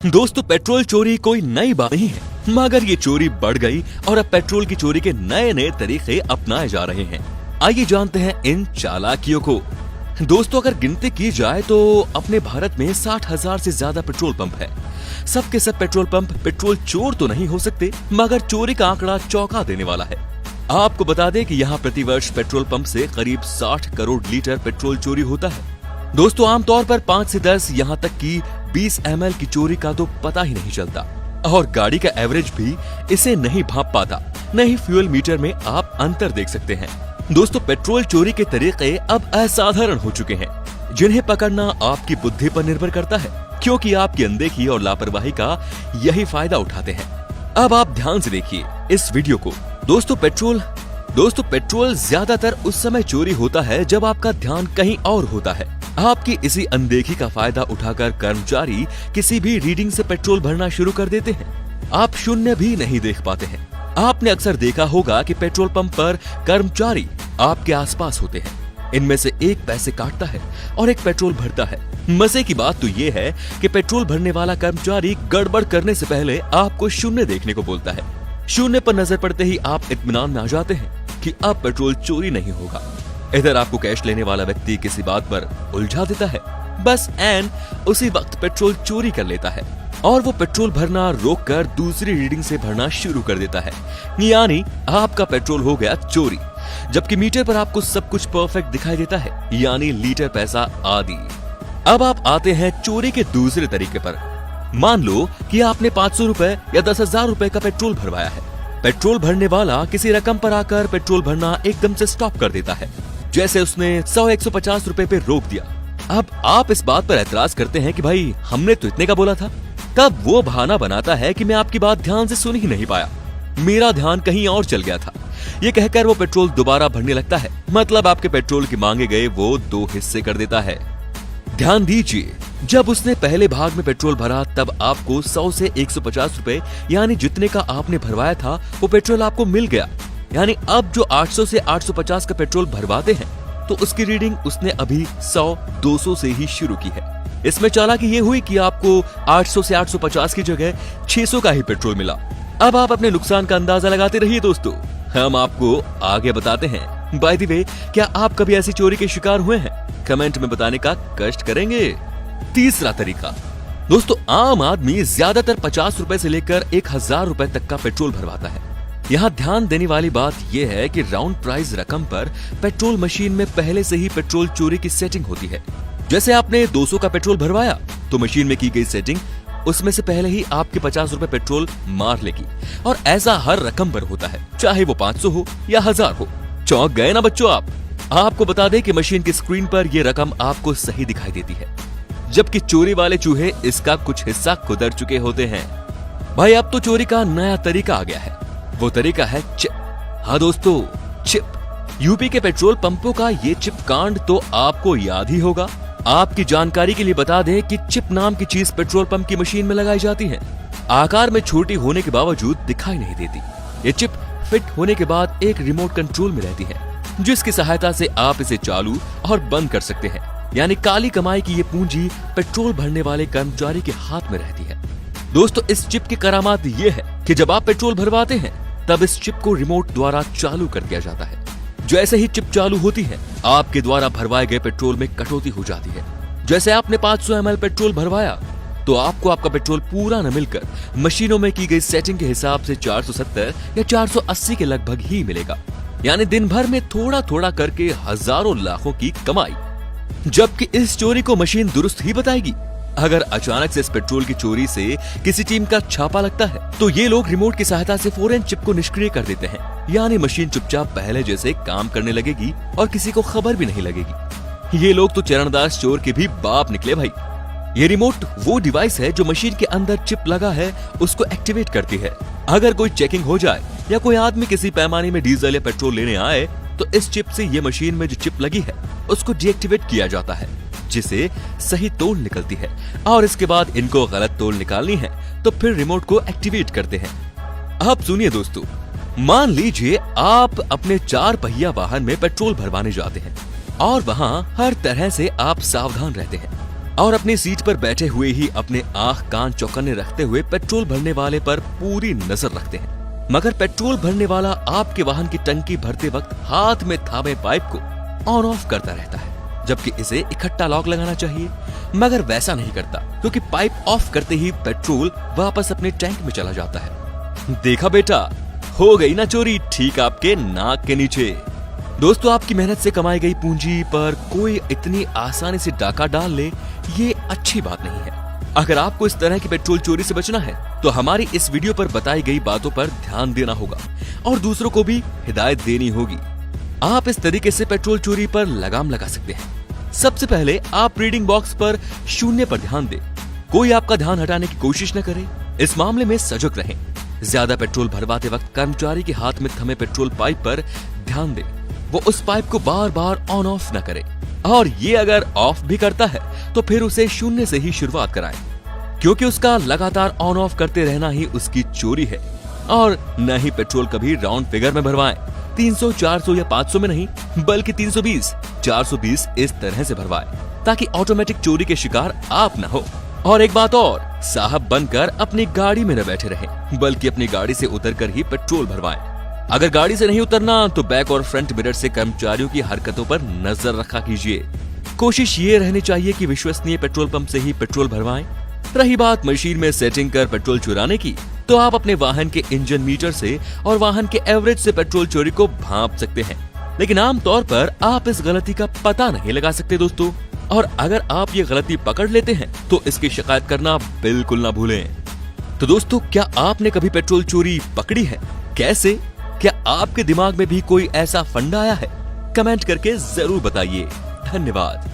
दोस्तों, पेट्रोल चोरी कोई नई बात नहीं है, मगर ये चोरी बढ़ गई और अब पेट्रोल की चोरी के नए नए तरीके अपनाए जा रहे हैं। आइए जानते हैं इन चालाकियों को। दोस्तों, अगर गिनती की जाए तो अपने भारत में 60,000 से ज्यादा पेट्रोल पंप है। सबके सब पेट्रोल पंप पेट्रोल चोर तो नहीं हो सकते, मगर चोरी का आंकड़ा चौंका देने वाला है। आपको बता दें कि यहाँ प्रतिवर्ष पेट्रोल पंप से करीब 60 करोड़ लीटर पेट्रोल चोरी होता है। दोस्तों, आमतौर पर 5 से 10 यहाँ तक कि 20 ml की चोरी का तो पता ही नहीं चलता और गाड़ी का एवरेज भी इसे नहीं भांप पाता। नहीं फ्यूल मीटर में आप अंतर देख सकते हैं। दोस्तों, पेट्रोल चोरी के तरीके अब असाधारण हो चुके हैं, जिन्हें पकड़ना आपकी बुद्धि पर निर्भर करता है, क्योंकि आपकी अनदेखी और लापरवाही का यही फायदा उठाते हैं। अब आप ध्यान से देखिए इस वीडियो को। दोस्तों, पेट्रोल ज्यादातर उस समय चोरी होता है जब आपका ध्यान कहीं और होता है। आपकी इसी अनदेखी का फायदा उठाकर कर्मचारी किसी भी रीडिंग से पेट्रोल भरना शुरू कर देते हैं। आप शून्य भी नहीं देख पाते हैं। आपने अक्सर देखा होगा कि पेट्रोल पंप पर कर्मचारी आपके आसपास होते हैं। इनमें से एक पैसे काटता है और एक पेट्रोल भरता है। मजे की बात तो ये है कि पेट्रोल भरने वाला कर्मचारी गड़बड़ करने से पहले आपको शून्य देखने को बोलता है। शून्य पर नजर पड़ते ही आप इत्मीनान में आ जाते हैं कि अब पेट्रोल चोरी नहीं होगा। इधर आपको कैश लेने वाला व्यक्ति किसी बात पर उलझा देता है, बस एन उसी वक्त पेट्रोल चोरी कर लेता है और वो पेट्रोल भरना रोककर दूसरी रीडिंग से भरना शुरू कर देता है। यानी आपका पेट्रोल हो गया चोरी, जबकि मीटर पर आपको सब कुछ परफेक्ट दिखाई देता है, यानी लीटर पैसा आदि। अब आप आते हैं चोरी के दूसरे तरीके पर। मान लो कि आपने 500 रुपए या 10,000 रुपए का पेट्रोल भरवाया है। पेट्रोल भरने वाला किसी रकम पर आकर पेट्रोल भरना एकदम से स्टॉप कर देता है, जैसे उसने 100-150 रुपए पे रोक दिया। अब आप इस बात पर एतराज करते हैं कि भाई हमने तो इतने का बोला था। तब वो बहाना बनाता है कि मैं आपकी बात ध्यान से सुन ही नहीं पाया, मेरा ध्यान कहीं और चल गया था। ये कहकर वो पेट्रोल दोबारा भरने लगता है। मतलब आपके पेट्रोल की मांगे गए वो 2 हिस्से कर देता है। ध्यान दीजिए, जब उसने पहले भाग में पेट्रोल भरा तब आपको 100 से 150 रुपए यानी जितने का आपने भरवाया था वो पेट्रोल आपको मिल गया। यानी अब जो 800 से 850 का पेट्रोल भरवाते हैं तो उसकी रीडिंग उसने अभी 100-200 से ही शुरू की है। इसमें चालाकी ये हुई कि आपको 800 से 850 की जगह 600 का ही पेट्रोल मिला। अब आप अपने नुकसान का अंदाजा लगाते रहिए दोस्तों, हम आपको आगे बताते हैं। बाय द वे, क्या आप कभी ऐसी चोरी के शिकार हुए हैं? कमेंट में बताने का कष्ट करेंगे। तीसरा तरीका। दोस्तों, आम आदमी ज्यादातर 50 रुपए से लेकर 1,000 रुपए तक का पेट्रोल भरवाता है। यहाँ ध्यान देने वाली बात यह है कि राउंड प्राइस रकम पर पेट्रोल मशीन में पहले से ही पेट्रोल चोरी की सेटिंग होती है। जैसे आपने 200 का पेट्रोल भरवाया तो मशीन में की गई सेटिंग उसमें से पहले ही आपके 50 रुपए पेट्रोल मार लेगी, और ऐसा हर रकम पर होता है, चाहे वो 500 हो या 1000 हो। चौंक गए ना बच्चों आप? आपको बता दें कि मशीन की स्क्रीन पर ये रकम आपको सही दिखाई देती है, जबकि चोरी वाले चूहे इसका कुछ हिस्सा खुदर चुके होते हैं। भाई, अब तो चोरी का नया तरीका आ गया है। वो तरीका है चिप। हाँ दोस्तों, चिप। यूपी के पेट्रोल पंपों का ये चिप कांड तो आपको याद ही होगा। आपकी जानकारी के लिए बता दें कि चिप नाम की चीज पेट्रोल पंप की मशीन में लगाई जाती है। आकार में छोटी होने के बावजूद दिखाई नहीं देती। ये चिप फिट होने के बाद एक रिमोट कंट्रोल में रहती है, जिसकी सहायता से आप इसे चालू और बंद कर सकते हैं। यानी काली कमाई की ये पूंजी पेट्रोल भरने वाले कर्मचारी के हाथ में रहती है। दोस्तों, इस चिप की करामात ये है कि जब आप पेट्रोल भरवाते हैं तब इस चिप को रिमोट द्वारा चालू कर दिया जाता है। जैसे ही चिप चालू होती है, आपके द्वारा भरवाए गए पेट्रोल में कटौती हो जाती है। जैसे आपने 500 ml पेट्रोल भरवाया तो आपको आपका पेट्रोल पूरा न मिलकर मशीनों में की गई सेटिंग के हिसाब से 470 या 480 के लगभग ही मिलेगा। यानी दिन भर में थोड़ा थोड़ा करके हजारों लाखों की कमाई, जबकि इस चोरी को मशीन दुरुस्त ही बताएगी। अगर अचानक से इस पेट्रोल की चोरी से किसी टीम का छापा लगता है तो ये लोग रिमोट की सहायता से फौरन चिप को निष्क्रिय कर देते हैं। यानी मशीन चुपचाप पहले जैसे काम करने लगेगी और किसी को खबर भी नहीं लगेगी। ये लोग तो चरणदास चोर के भी बाप निकले भाई। ये रिमोट वो डिवाइस है जो मशीन के अंदर चिप लगा है उसको एक्टिवेट करती है। अगर कोई चेकिंग हो जाए या कोई आदमी किसी पैमाने में डीजल या पेट्रोल लेने आए तो इस चिप से ये मशीन में जो चिप लगी है उसको डीएक्टिवेट किया जाता है, जिसे सही तोल निकलती है, और इसके बाद इनको गलत तोल निकालनी है तो फिर रिमोट को एक्टिवेट करते हैं। अब सुनिए दोस्तों, मान लीजिए आप अपने 4 पहिया वाहन में पेट्रोल भरवाने जाते हैं और वहाँ हर तरह से आप सावधान रहते हैं। और अपनी सीट पर बैठे हुए ही अपने आंख कान चौकन्ने रखते हुए पेट्रोल भरने वाले पर पूरी नजर रखते हैं। मगर पेट्रोल भरने वाला आपके वाहन की टंकी भरते वक्त हाथ में थामे पाइप को ऑन ऑफ करता रहता है, जबकि इसे इकट्ठा लॉक लगाना चाहिए, मगर वैसा नहीं करता क्योंकि पाइप ऑफ करते ही पेट्रोल वापस अपने टैंक में चला जाता है। देखा बेटा, हो गई ना चोरी ठीक आपके नाक के नीचे। दोस्तों, आपकी मेहनत से कमाई गई पूंजी पर कोई इतनी आसानी से डाका डाल ले, ये अच्छी बात नहीं है। अगर आपको इस तरह की पेट्रोल चोरी से बचना है तो हमारी इस वीडियो पर बताई गई बातों पर ध्यान देना होगा और दूसरों को भी हिदायत देनी होगी। आप इस तरीके से पेट्रोल चोरी पर लगाम लगा सकते हैं। सबसे पहले आप रीडिंग बॉक्स पर 0 पर ध्यान दें। कोई आपका ध्यान हटाने की कोशिश न करे। इस मामले में सजग रहें। ज्यादा पेट्रोल भरवाते वक्त कर्मचारी के हाथ में थमे पेट्रोल पाइप पर ध्यान दें। वो उस पाइप को बार बार ऑन ऑफ न करे, और ये अगर ऑफ भी करता है तो फिर उसे 0 से ही शुरुआत कराएं, क्योंकि उसका लगातार ऑन ऑफ करते रहना ही उसकी चोरी है। और न ही पेट्रोल कभी राउंड फिगर में भरवाएं। 300, 400 या 500 में नहीं, बल्कि 320, 420 इस तरह से भरवाएं, ताकि ऑटोमेटिक चोरी के शिकार आप न हो। और एक बात और, साहब बनकर अपनी गाड़ी में न बैठे रहें, बल्कि अपनी गाड़ी से उतरकर ही पेट्रोल भरवाएं। अगर गाड़ी से नहीं उतरना तो बैक और फ्रंट मिरर से कर्मचारियों की हरकतों पर नजर रखा कीजिए। कोशिश ये रहनी चाहिए कि विश्वसनीय पेट्रोल पंप से ही पेट्रोल भरवाएं। रही बात मशीन में सेटिंग कर पेट्रोल चुराने की, तो आप अपने वाहन के इंजन मीटर से और वाहन के एवरेज से पेट्रोल चोरी को भांप सकते हैं, लेकिन आमतौर पर आप इस गलती का पता नहीं लगा सकते दोस्तों। और अगर आप ये गलती पकड़ लेते हैं तो इसकी शिकायत करना बिल्कुल ना भूलें। तो दोस्तों, क्या आपने कभी पेट्रोल चोरी पकड़ी है? कैसे? क्या आपके दिमाग में भी कोई ऐसा फंडा आया है? कमेंट करके जरूर बताइए। धन्यवाद।